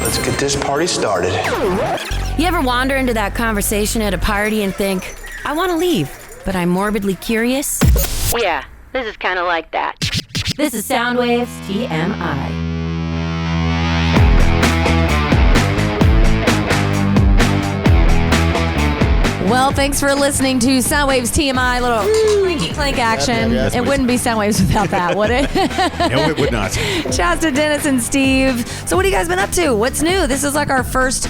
Let's get this party started. You ever wander into that conversation at a party and think, I want to leave, but I'm morbidly curious? Yeah, this is kind of like that. This is Soundwaves TMI. Well, thanks for listening to Soundwaves TMI, little clinky clink action. It wouldn't be Soundwaves without that, would it? No, it would not. Shasta, Dennis, and Steve. So what have you guys been up to? What's new? This is like our first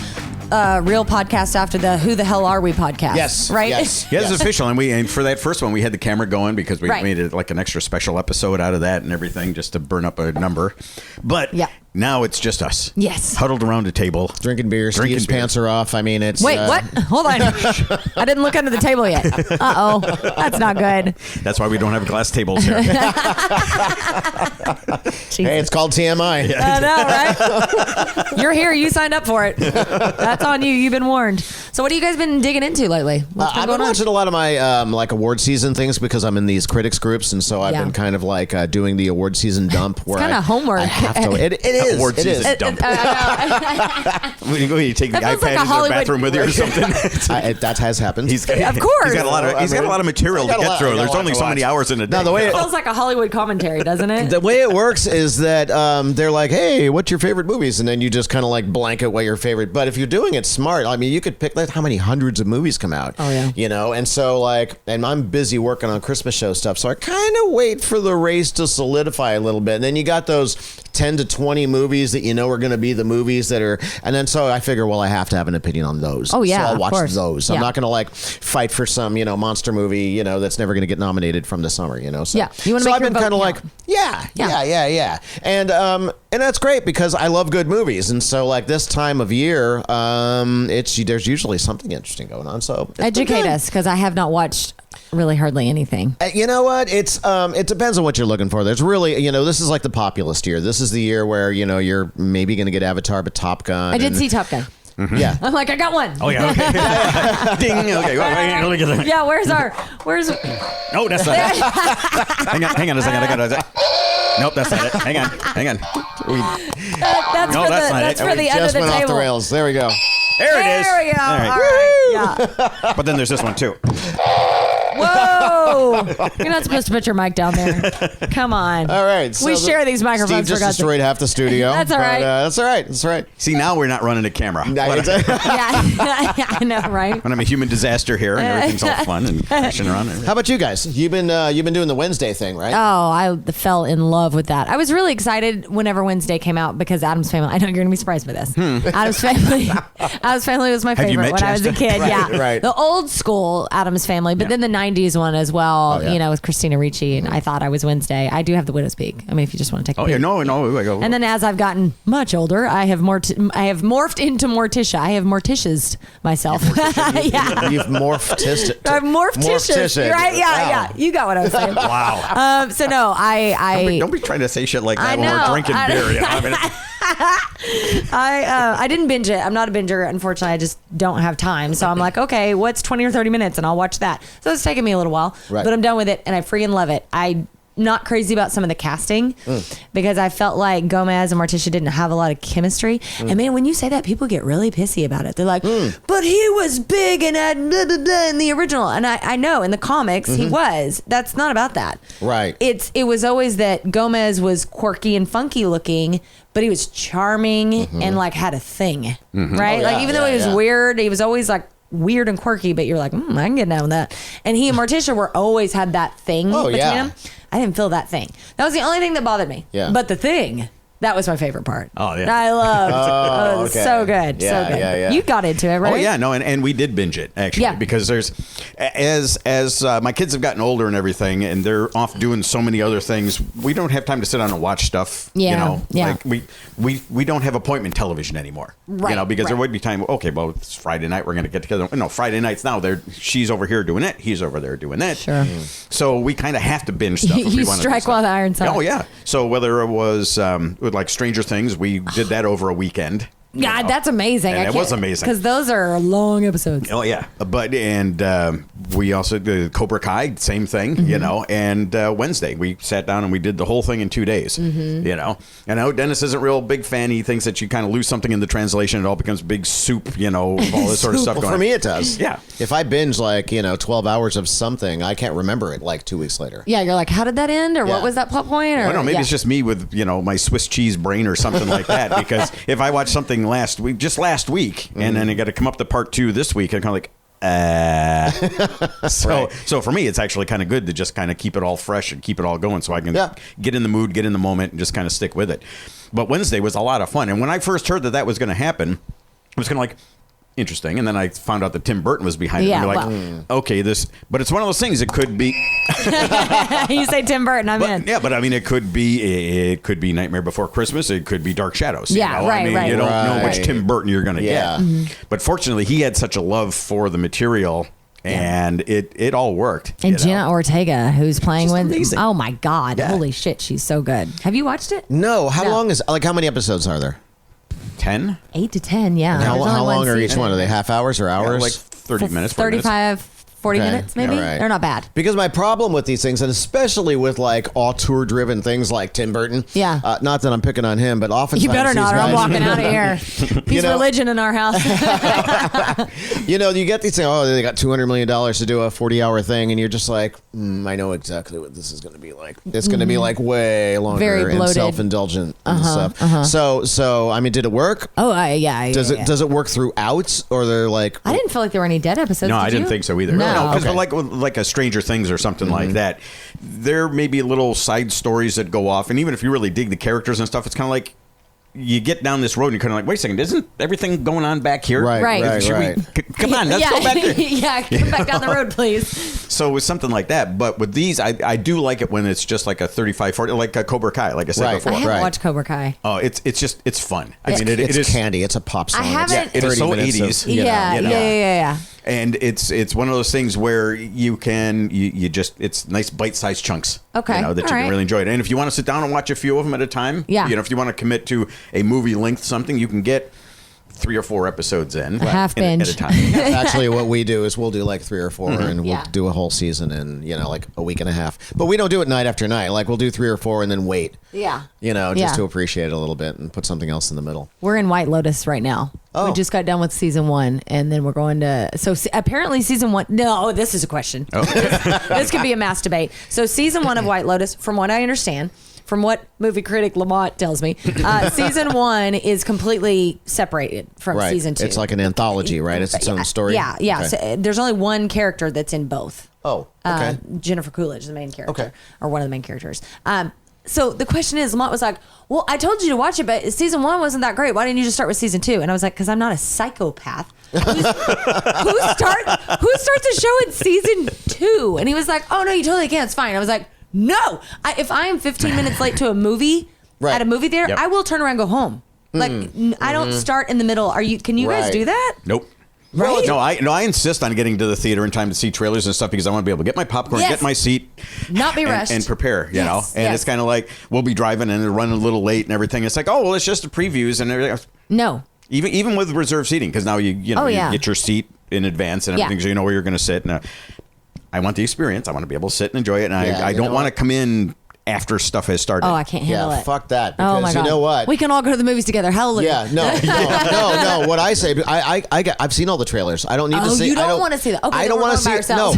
real podcast after the Who the Hell Are We podcast. Yes. Right? Yes. Yeah, it's official. And for that first one, we had the camera going because we Right. made it like an extra special episode out of that and everything just to burn up a number. But now it's just us. Yes. Huddled around a table. Drinking beer. Steve's pants are off. I mean, it's... Wait, what? Hold on. I didn't look under the table yet. Uh-oh. That's not good. That's why we don't have glass tables here. Hey, it's called TMI. I know, right? You're here. You signed up for it. That's on you. You've been warned. So what have you guys been digging into lately? What's been I've going been on? watching a lot of my like award season things because I'm in these critics groups, and so I've been kind of like doing the award season dump. Where kind of homework. I have to. It is. Award It is. season dump. When you take the That feels like iPad a into the Hollywood- bathroom with you or something. That has happened. Of course. He's got a lot of material to get through. There's only so many hours in a day. Now, the way It feels like a Hollywood commentary, doesn't it? The way it works is that they're like, hey, what's your favorite movies? And then you just kind of like blanket what your favorite. But if you're doing it smart, I mean, you could pick like how many hundreds of movies come out. Oh, yeah. You know, and so like, and I'm busy working on Christmas show stuff. So I kind of wait for the race to solidify a little bit. And then you got those 10 to 20 movies that you know are going to be the movies that are. And then so I figure, well, I have to have an opinion on those. Oh, yeah. So I'll of watch course. those. Yeah. I'm not going to like fight for some, monster movie, that's never going to get nominated from the summer, So, Yeah. You wanna so make I've your been vote kind of count. like, yeah. And that's great because I love good movies. And so like this time of year, there's usually something interesting going on. So Educate us, because I have not watched really hardly anything. You know what? It depends on what you're looking for. There's really, this is like the populist year. This is the year where, you're maybe going to get Avatar, but Top Gun. I did see Top Gun. Mm-hmm. Yeah. I'm like, I got one. Oh, yeah. Okay. Ding. Okay. Let me get that. Yeah, where's No, that's not it. Hang on a second. I got it. Nope, that's not it. Hang on. that's for the end of Just the went off the table. rails. There we go. There it is. There we go. All right. All right. Yeah. But then there's this one, too. Whoa! You're not supposed to put your mic down there. Come on. All right. So we share these microphones. Steve just destroyed half the studio. That's all right. That's all right. That's all right. See, now we're not running a camera. Yeah, I know, right? When I'm a human disaster here and everything's all fun and crashing around. How about you guys? You've been doing the Wednesday thing, right? Oh, I fell in love with that. I was really excited whenever Wednesday came out because Addams Family. I know you're gonna be surprised by this. Addams Family was my Have you favorite met when I was a Chasta? kid. Yeah, right. The old school Addams Family, but then the '90s one as well. Oh, yeah. With Christina Ricci, and I thought I was Wednesday. I do have the widow's peak. I mean, if you just want to take. Oh a yeah, peek. no. And then as I've gotten much older, I have I have morphed into Morticia. I have Morticia's myself. Yeah. You've morphed. I've morphticious. Right? Yeah, Wow. yeah. You got what I was saying. Wow. So no, I Don't be trying to say shit like that I when know. we're drinking beer. You know? I mean, I didn't binge it. I'm not a binger. Unfortunately, I just don't have time. So I'm like, okay, what's 20 or 30 minutes? And I'll watch that. So it's taking me a little while, Right. but I'm done with it. And I freaking love it. I'm not crazy about some of the casting because I felt like Gomez and Morticia didn't have a lot of chemistry. And man, when you say that, people get really pissy about it. They're like, but he was big and had blah, blah, blah in the original. And I know in the comics he was. That's not about that. Right. It was always that Gomez was quirky and funky looking, but he was charming and like had a thing, right? Oh, like yeah, even though he was yeah. weird, he was always like weird and quirky, but you're like, I can get down with that. And he and Morticia were always had that thing between them. I didn't feel that thing. That was the only thing that bothered me. Yeah. But the thing, that was my favorite part. Oh, yeah. I loved it. It was okay. so good. Yeah, so good. yeah. You got into it, right? Oh yeah, no, and we did binge it actually, Yeah. because there's as my kids have gotten older and everything, and they're off doing so many other things. We don't have time to sit down and watch stuff. Yeah, yeah. Like we don't have appointment television anymore. Right, because there right. would be time. Okay, well it's Friday night. We're gonna get together. No, Friday nights now. She's over here doing it. He's over there doing that. Sure. So we kind of have to binge stuff. If You we wanna do strike stuff. while the iron's hot. Oh yeah. So whether it was with like Stranger Things, we did that over a weekend. God, that's amazing. And it was amazing. Because those are long episodes. Oh yeah, we also did Cobra Kai, same thing, you know. And Wednesday we sat down and we did the whole thing in 2 days, you know. And I know Dennis isn't a real big fan. He thinks that you kind of lose something in the translation. It all becomes big soup, you know, all this sort of stuff. Well, going for on. me, it does. Yeah. If I binge 12 hours of something, I can't remember it like 2 weeks later. Yeah, you're like, how did that end? Or Yeah. what was that plot point? Or I don't know, maybe it's just me with, you know, my Swiss cheese brain or something like that. Because if I watched something last week, and then I got to come up to part 2 this week, I'm kind of like, So for me, it's actually kind of good to just kind of keep it all fresh and keep it all going so I can get in the mood, get in the moment, and just kind of stick with it. But Wednesday was a lot of fun. And when I first heard that was going to happen, it was kind of like, interesting. And then I found out that Tim Burton was behind it. And you're like, okay, but it's one of those things. It could be. You say Tim Burton, I'm in. Yeah, but I mean, it could be Nightmare Before Christmas. It could be Dark Shadows. Yeah, you know? right, I mean, right. you don't know which Tim Burton you're going to get. But fortunately, he had such a love for the material. And it all worked. And Jenna Ortega, who's playing with. amazing. Oh my God! Yeah. Holy shit, she's so good. Have you watched it? No. How long is how many episodes are there? 10? 8 to 10. Yeah. How There's only long are each season. one? Are they half hours or hours? Like 30 minutes. 40 minutes. 35, 40 Okay. minutes, maybe. All right. They're not bad. Because my problem with these things, and especially with like auteur-driven things like Tim Burton, not that I'm picking on him, but oftentimes You better not, or I'm these walking out of here. He's religion in our house. You know, you get these things. Oh, they got $200 million to do a 40-hour thing, and you're just like, I know exactly what this is going to be like. It's going to be like way longer Very and bloated. self-indulgent and stuff. So I mean, did it work? Oh, yeah. Does it work throughout, or they're like? I didn't feel like there were any dead episodes. No, did I didn't you? think so either. No. Because like a Stranger Things or something like that, there may be little side stories that go off, and even if you really dig the characters and stuff, it's kind of like you get down this road and you're kind of like, wait a second, isn't everything going on back here? Right. Should we, come on, let's go back there. Yeah, come back down the road, please. So with something like that, but with these, I do like it when it's just like a 35, 40, like a Cobra Kai, like I said before. I haven't watched Cobra Kai. Oh, it's fun. It's candy. It's a pop song. I haven't. It is so 30 minutes 80s. of, you know, Yeah. And it's one of those things where you just it's nice bite-sized chunks. Okay. You know, that you can really enjoy it. And if you want to sit down and watch a few of them at a time, you know, if you want to commit to a movie length something, you can get 3 or 4 episodes in half binge at a time. Actually, what we do is we'll do like 3 or 4, and we'll do a whole season in like a week and a half. But we don't do it night after night. Like we'll do 3 or 4 and then wait. Yeah. You know, just to appreciate it a little bit and put something else in the middle. We're in White Lotus right now. Oh. We just got done with season 1, and then we're going to. So apparently, season 1. No, this is a question. This could be a mass debate. So season 1 of White Lotus, from what I understand, from what movie critic Lamont tells me, season 1 is completely separated from season 2. It's like an anthology, right? It's its own story. Yeah. Okay. So there's only one character that's in both. Oh, okay. Jennifer Coolidge, the main character, Okay. or one of the main characters. So the question is, Lamont was like, well, I told you to watch it, but season 1 wasn't that great. Why didn't you just start with season 2? And I was like, because I'm not a psychopath. Who starts a show in season 2? And he was like, oh, no, you totally can. It's fine. I was like, no. If I am 15 minutes late to a movie at a movie theater, I will turn around and go home. Like, I don't start in the middle. Can you guys do that? Nope. Right? No, I insist on getting to the theater in time to see trailers and stuff because I want to be able to get my popcorn, get my seat, not be rushed, and prepare. You know, and it's kind of like we'll be driving and run a little late and everything. It's like, oh well, it's just the previews and everything. No, even with reserved seating because now you get your seat in advance and everything, so you know where you're going to sit. And I want the experience. I want to be able to sit and enjoy it, and I don't want to come in after stuff has started. Oh, I can't handle it. Fuck that. Because oh my God. You know what? We can all go to the movies together. Hallelujah. Yeah, no. What I say, I've seen all the trailers. I don't need to see. You don't want to see that. Okay, I don't want to see it. No,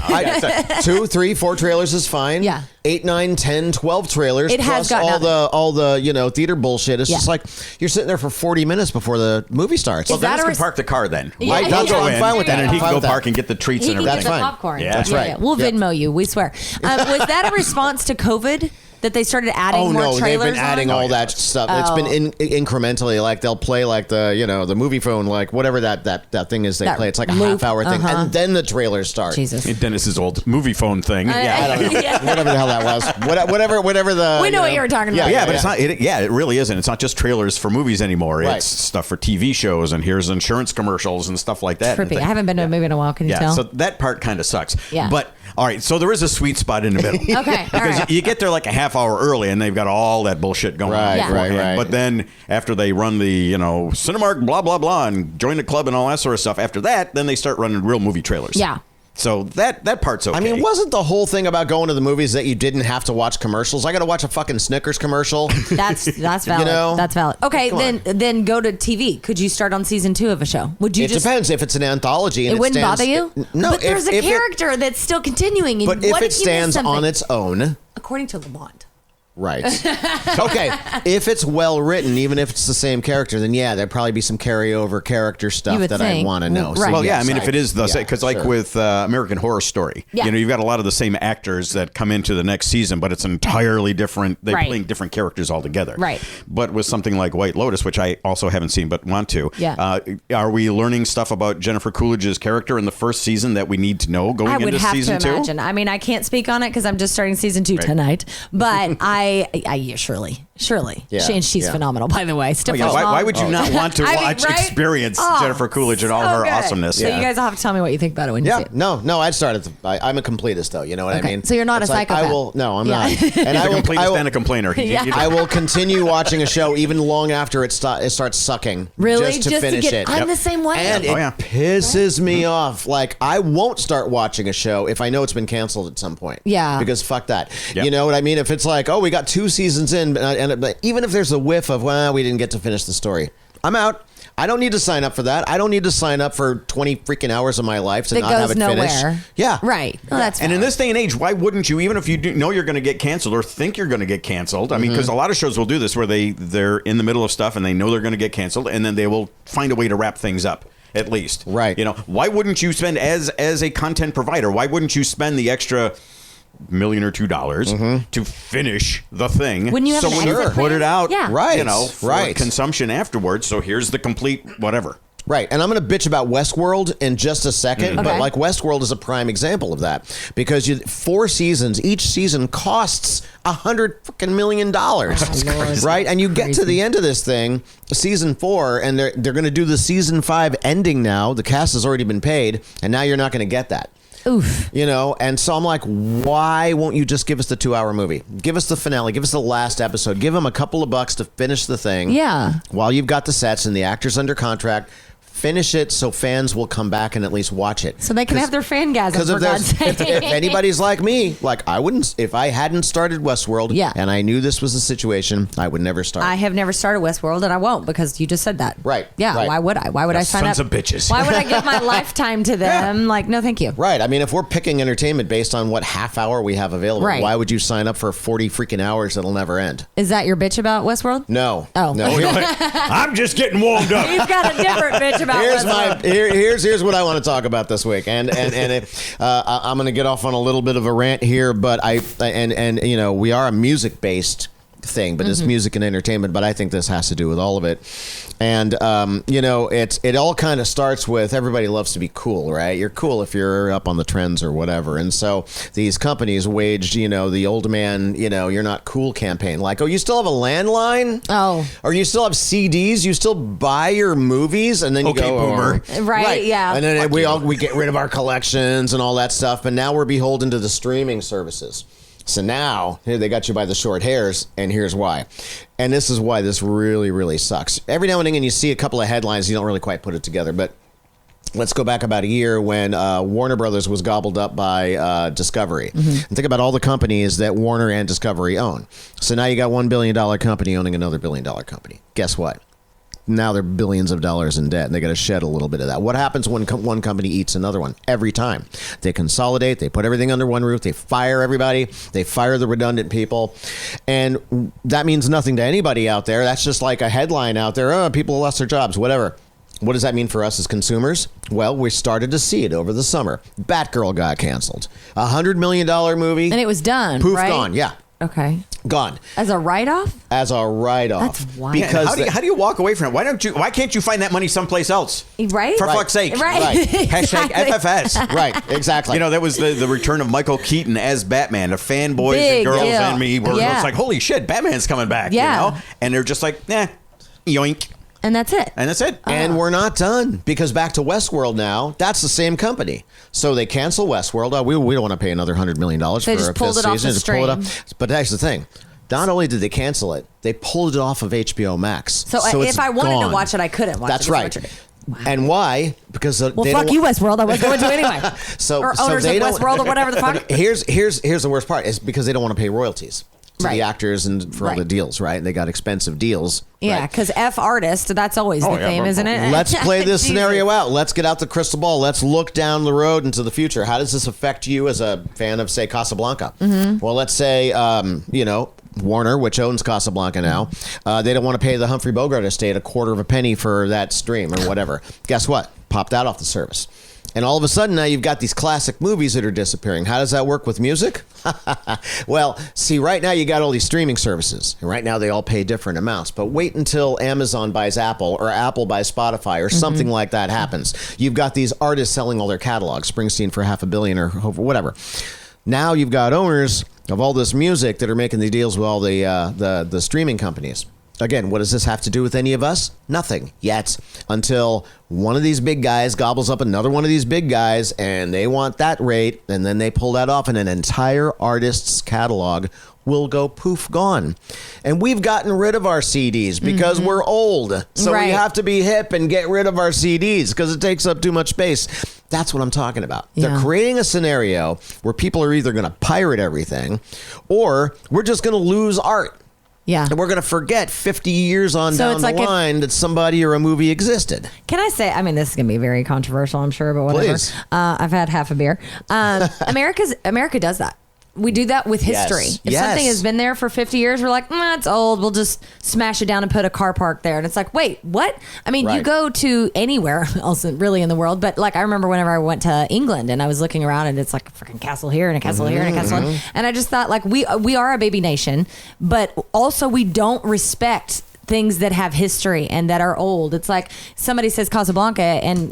2, 3, 4 trailers is fine. Yeah. 8, 9, 10, 12 trailers. It has plus gotten all the theater bullshit. It's just like you're sitting there for 40 minutes before the movie starts. Well, Dennis can park the car then. Yeah, I'm fine with that. And he can go park and get the treats he and can everything. get the popcorn. Yeah, that's right. We'll Venmo you. We swear. Was that a response to COVID? That they started adding more trailers. They've been adding all that stuff. It's been incrementally. Like they'll play like the movie phone, like whatever that thing is they play. It's like a half-hour thing, and then the trailers start. Jesus. Dennis's old movie phone thing. I don't know. Whatever the hell that was. Whatever the. We know what you were talking about. Yeah, but it's not. It really isn't. It's not just trailers for movies anymore. Right. It's stuff for TV shows, and here's insurance commercials and stuff like that. Trippy. I haven't been to a movie in a while. Can you tell? So that part kind of sucks. Yeah. But All right, so there is a sweet spot in the middle. Okay, all Because right. you get there like a half hour early, and they've got all that bullshit going Right, on. Yeah. right. But then after they run the, Cinemark, blah, blah, blah, and join the club and all that sort of stuff, after that, then they start running real movie trailers. Yeah. So that part's okay. I mean, wasn't the whole thing about going to the movies that you didn't have to watch commercials? I got to watch a fucking Snickers commercial. That's valid. That's valid. Okay, Come then go to TV. Could you start on season 2 of a show? Would you It just? depends if it's an anthology. And It wouldn't stands, bother you. No, but there's a character that's still continuing. And But if what it if you miss stands something? on its own, according to Lamont. right? Okay, if it's well written, even if it's the same character, then yeah, there'd probably be some carryover character stuff You would that I think. want to know. Right. Well, yeah, yes, I mean, if it is the same, yeah, because like sure. with American Horror Story, Yeah. you've got a lot of the same actors that come into the next season, but it's entirely different. They're Right. playing different characters altogether. Right. But with something like White Lotus, which I also haven't seen but want to, Yeah. are we learning stuff about Jennifer Coolidge's character in the first season that we we need to know going I would into have season to 2? imagine. I mean, I can't speak on it because I'm just starting season 2 tonight. But yeah, Shirley. Yeah, And she's yeah. phenomenal, by the way. Oh, yeah. Why would you not want to I mean, watch right? experience Oh, Jennifer Coolidge and all so her good. awesomeness? So you guys will have to tell me what you think about it when you see Yeah, it. no, I'd start at I'm a completist though. You know what Okay. I mean? So you're not It's a like, psychopath. I will. No, I'm Yeah. not. And He's I a will. completist and a complainer. Yeah. I will continue watching a show even long after it starts sucking. Really? Just to finish it. I'm the same way. And Oh, it yeah. pisses me off. Like, I won't start watching a show if I know it's been canceled at some point. Yeah. Because fuck that. Yep. You know what I mean? If it's like, oh, we got 2 seasons in, but even if there's a whiff of, well, we didn't get to finish the story, I'm out. I don't need to sign up for that. I don't need to sign up for 20 freaking hours of my life to That not have goes it nowhere. finished. Yeah. Right. Well, that's And in valid. this day and age, why wouldn't you, even if you know you're going to get canceled or think you're going to get canceled? I mean, because a lot of shows will do this where they're in the middle of stuff and they know they're going to get canceled, and then they will find a way to wrap things up. At least, Right. You know, why wouldn't you spend as a content provider? Why wouldn't you spend the extra $1 or $2 to finish the thing? Wouldn't you have so an when you exit put it plan? out, Yeah. Right. You know, for Right. consumption afterwards. So here's the complete whatever. Right, and I'm going to bitch about Westworld in just a second, but Okay. like Westworld is a prime example of that because 4 seasons, each season costs $100 million, right? And you get to the end of this thing, season 4, and they're going to do the season 5 ending now. The cast has already been paid, and now you're not going to get that. Oof. You know, and so I'm like, why won't you just give us the 2-hour movie? Give us the finale. Give us the last episode. Give them a couple of bucks to finish the thing. Yeah. While you've got the sets and the actors under contract, finish it so fans will come back and at least watch it. So they can have their fangasm, Because for God's sake. if anybody's like me, like I wouldn't, if I hadn't started Westworld Yeah. and I knew this was the situation, I would never start. I have never started Westworld, and I won't because you just said that. Right, Yeah. right. Why would I? Why would I sign Sons up? of bitches. Why would I give my lifetime to them? Like, no, thank you. Right. I mean, if we're picking entertainment based on what half hour we have available, Right. why would you sign up for 40 freaking hours that'll never end? Is that your bitch about Westworld? No. Oh. No. I'm just getting warmed up. You've got a different bitch about Westworld. Here's what I want to talk about this week, and I'm going to get off on a little bit of a rant here, but you know, we are a music based thing, but it's music and entertainment, but I think this has to do with all of it. And you know, it all kind of starts with everybody loves to be cool, right? You're cool if you're up on the trends or whatever. And so these companies waged, you know, the old man, you know, you're not cool campaign. Like, oh, you still have a landline? Oh. Or you still have CDs? You still buy your movies? And then you Okay, go, boomer. oh. Right, yeah. And then we get rid of our collections and all that stuff. But now we're beholden to the streaming services. So now, here they got you by the short hairs, and here's why. And this is why this really, really sucks. Every now and again, you see a couple of headlines, you don't really quite put it together, but let's go back about a year when Warner Brothers was gobbled up by Discovery. And think about all the companies that Warner and Discovery own. So now you got $1 billion company owning another $1 billion company. Guess what? Now they're billions of dollars in debt, and they got to shed a little bit of that. What happens when one company eats another one? Every time. They consolidate, they put everything under one roof, they fire everybody, they fire the redundant people, and that means nothing to anybody out there. That's just like a headline out there. Oh, people lost their jobs, whatever. What does that mean for us as consumers? Well, we started to see it over the summer. Batgirl got canceled. $100 million movie. And it was done, Poof, right? gone. Yeah, Okay. gone. As a write-off? As a write-off. That's wild. Because how do you walk away from it? Why can't you find that money someplace else? Right? For Right. fuck's sake. Right. Right. Hashtag Exactly. FFS. right, exactly. You know, that was the return of Michael Keaton as Batman. The fanboys Big and girls deal. and me were Yeah. it's like, holy shit, Batman's coming back. Yeah. You know? And they're just like, yoink. And that's it. And we're not done, because back to Westworld now, that's the same company. So they cancel Westworld. We don't want to pay another $100 million for a fifth season. Just pulled it off the stream. But that's the thing. Not only did they cancel it, they pulled it off of HBO Max. So if I wanted to watch it, I couldn't watch it. That's right. Wow. And why? Because well, fuck you, Westworld. I was going to anyway. Or owners of Westworld or whatever the fuck. Here's the worst part is because they don't want to pay royalties to the actors and for all the deals, right? And they got expensive deals. Yeah, because F artist, that's always the theme, isn't it? Let's play this scenario out. Let's get out the crystal ball. Let's look down the road into the future. How does this affect you as a fan of, say, Casablanca? Mm-hmm. Well, let's say, Warner, which owns Casablanca now, they don't want to pay the Humphrey Bogart estate a quarter of a penny for that stream or whatever. Guess what? Pop that off the service. And all of a sudden now you've got these classic movies that are disappearing. How does that work with music? Well, see, right now you got all these streaming services. And right now they all pay different amounts. But wait until Amazon buys Apple or Apple buys Spotify or something like that happens. You've got these artists selling all their catalogs, Springsteen for $500 million or whatever. Now you've got owners of all this music that are making the deals with all the streaming companies. Again, what does this have to do with any of us? Nothing yet, until one of these big guys gobbles up another one of these big guys and they want that rate, and then they pull that off and an entire artist's catalog will go poof, gone. And we've gotten rid of our CDs because we're old. So we have to be hip and get rid of our CDs because it takes up too much space. That's what I'm talking about. Yeah. They're creating a scenario where people are either going to pirate everything or we're just going to lose art. Yeah. And we're going to forget 50 years down the line that somebody or a movie existed. Can I say, I mean, this is going to be very controversial, I'm sure, but whatever. Please. I've had half a beer. America does that. We do that with history. Yes. If something has been there for 50 years, we're like, it's old. We'll just smash it down and put a car park there. And it's like, wait, what? I mean, you go to anywhere else really in the world. But like, I remember whenever I went to England and I was looking around and it's like a freaking castle here and a castle here and a castle. And I just thought, like, we are a baby nation, but also we don't respect things that have history and that are old. It's like somebody says Casablanca and,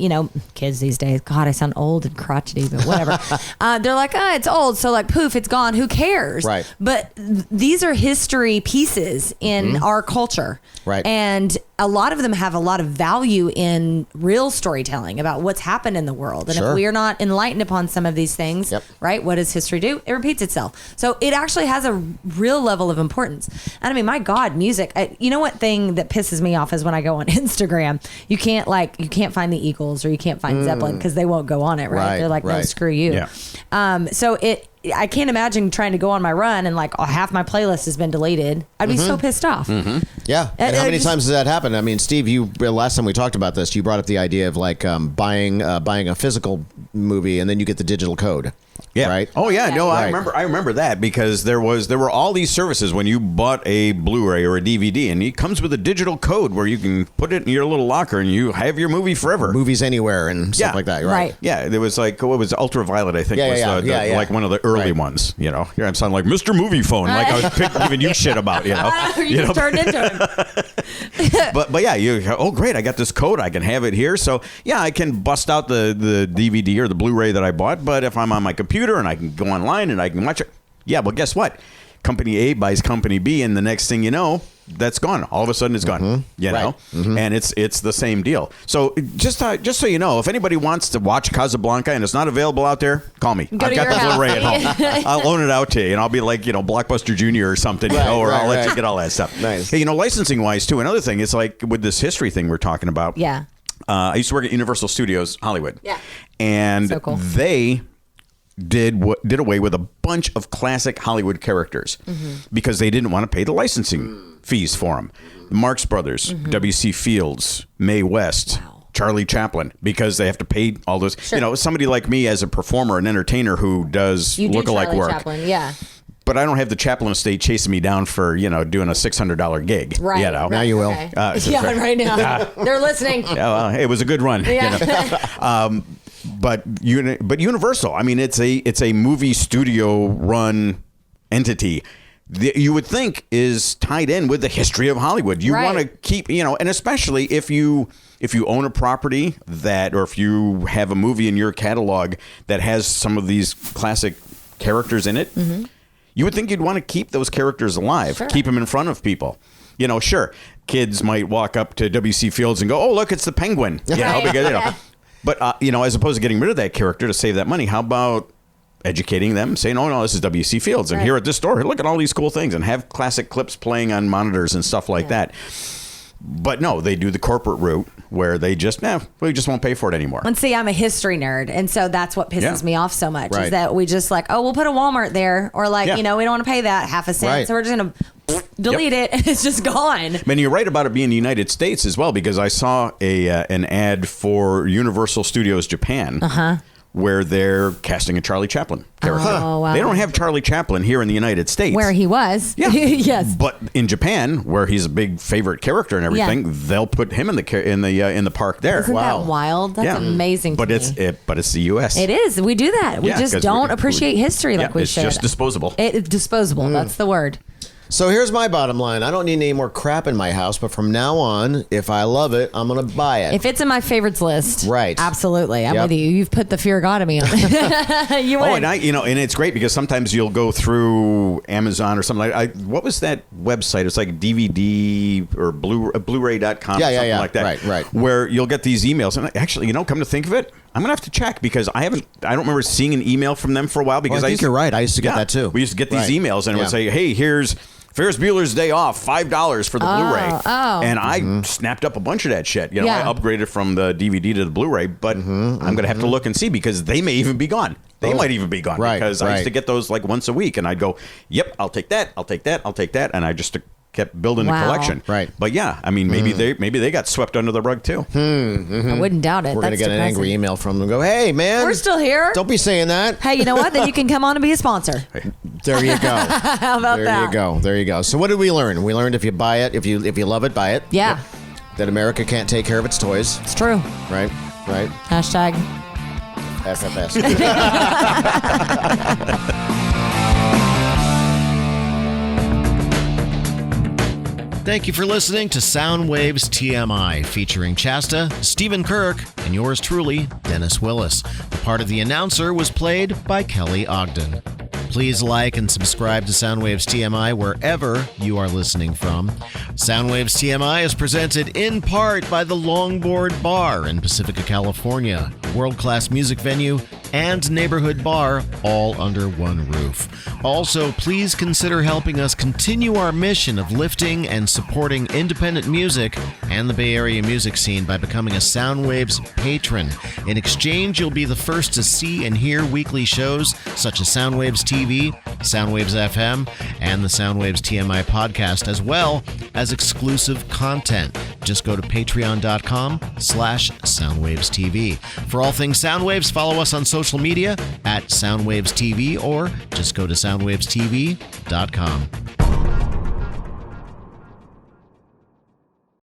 kids these days, God, I sound old and crotchety, but whatever. They're like, it's old. So like, poof, it's gone. Who cares? Right. But these are history pieces in our culture. Right. And a lot of them have a lot of value in real storytelling about what's happened in the world. And if we are not enlightened upon some of these things, right, what does history do? It repeats itself. So it actually has a real level of importance. And I mean, my God, music, you know what thing that pisses me off is when I go on Instagram, you can't find the Eagles or you can't find Zeppelin because they won't go on it, right? They're like, no, screw you. Yeah. So I can't imagine trying to go on my run and like half my playlist has been deleted. I'd be so pissed off. Yeah. And how many times has that happened? I mean, Steve, last time we talked about this, you brought up the idea of like buying a physical movie and then you get the digital code. Yeah. Right. Oh yeah. No, I remember that because there were all these services when you bought a Blu-ray or a DVD, and it comes with a digital code where you can put it in your little locker and you have your movie forever. Movies anywhere and stuff like that. Right. Yeah. There was like what was it, Ultraviolet? I think was like one of the early ones. Here I'm sounding like Mr. Movie Phone, like I was giving you shit about. You just turned into him. but yeah, great, I got this code, I can have it here. So yeah, I can bust out the DVD or the Blu-ray that I bought. But if I'm on my computer and I can go online and I can watch it. Yeah, well, guess what? Company A buys Company B, and the next thing you know, that's gone. All of a sudden, it's gone. You know, and it's the same deal. So just so you know, if anybody wants to watch Casablanca and it's not available out there, call me. I've got the Blu-ray at home. I'll loan it out to you, and I'll be like, Blockbuster Junior or something, or I'll let you get all that stuff. Nice. Hey, licensing wise too. Another thing, it's like with this history thing we're talking about. Yeah. I used to work at Universal Studios Hollywood. Yeah. And so cool. They did away with a bunch of classic Hollywood characters because they didn't want to pay the licensing fees for them. The Marx Brothers, W.C. Fields, Mae West, Charlie Chaplin, because they have to pay all those. Sure. Somebody like me as a performer, an entertainer who does lookalike work. Chaplin, yeah. But I don't have the Chaplin estate chasing me down for, doing a $600 gig. Right. Now you will. Okay. Right now. They're listening. Yeah, well, it was a good run. Yeah. But Universal, I mean, it's a movie studio run entity that you would think is tied in with the history of Hollywood. You want to keep, and especially if you own a property or if you have a movie in your catalog that has some of these classic characters in it, you would think you'd want to keep those characters alive, keep them in front of people. Sure. kids might walk up to W.C. Fields and go, "Oh, look, it's the Penguin." Yeah, But as opposed to getting rid of that character to save that money, how about educating them, saying, "Oh no, this is W.C. Fields, and here at this store, look at all these cool things," and have classic clips playing on monitors and stuff like that. But no, they do the corporate route where they just, we just won't pay for it anymore. And see, I'm a history nerd, and so that's what pisses me off so much is that we just like, we'll put a Walmart there, or we don't want to pay that half a cent, so we're just gonna delete it, and it's just gone. And you're right about it being the United States as well, because I saw an ad for Universal Studios Japan. Where they're casting a Charlie Chaplin character. Oh, wow. They don't have Charlie Chaplin here in the United States. Where he was. Yeah. Yes. But in Japan, where he's a big favorite character and everything, they'll put him in the park there. Isn't that wild? That's amazing. But it's the U.S. It is. We do that. We just don't appreciate history like we should. It's just disposable. It's disposable. That's the word. So here's my bottom line. I don't need any more crap in my house, but from now on, if I love it, I'm going to buy it. If it's in my favorites list. Right. Absolutely. I'm with you. You've put the fear of God in me on it. You win. And it's great because sometimes you'll go through Amazon or something like what was that website? It's like DVD or Blu-ray.com or something like that. Right. Where you'll get these emails. And actually, come to think of it, I'm going to have to check because I don't remember seeing an email from them for a while because I think you're right. I used to get that too. We used to get these emails and it would say, "Hey, here's Ferris Bueller's Day Off, $5 for the Blu-ray." And I snapped up a bunch of that shit. I upgraded from the DVD to the Blu-ray, but I'm going to have to look and see because they may even be gone. They might even be gone because I used to get those like once a week and I'd go, "Yep, I'll take that. I'll take that. I'll take that." And I just kept building a collection. Right. But maybe they got swept under the rug too. I wouldn't doubt it. We're going to get an angry email from them and go, "Hey, man. We're still here. Don't be saying that." Hey, you know what? Then you can come on and be a sponsor. There you go. How about that? There you go. So what did we learn? We learned if you buy it, if you love it, buy it. Yeah. That America can't take care of its toys. It's true. Right. Hashtag FFS. Thank you for listening to Soundwaves TMI, featuring Chasta, Stephen Kirk, and yours truly, Dennis Willis. The part of the announcer was played by Kelly Ogden. Please like and subscribe to Soundwaves TMI wherever you are listening from. Soundwaves TMI is presented in part by the Longboard Bar in Pacifica, California, a world-class music venue and neighborhood bar, all under one roof. Also, please consider helping us continue our mission of lifting and supporting independent music and the Bay Area music scene by becoming a Soundwaves patron. In exchange, you'll be the first to see and hear weekly shows such as Soundwaves TV, Soundwaves FM, and the Soundwaves TMI podcast, as well as exclusive content. Just go to patreon.com/SoundwavesTV. For all things Soundwaves, follow us on social media at SoundwavesTV or just go to SoundwavesTV.com.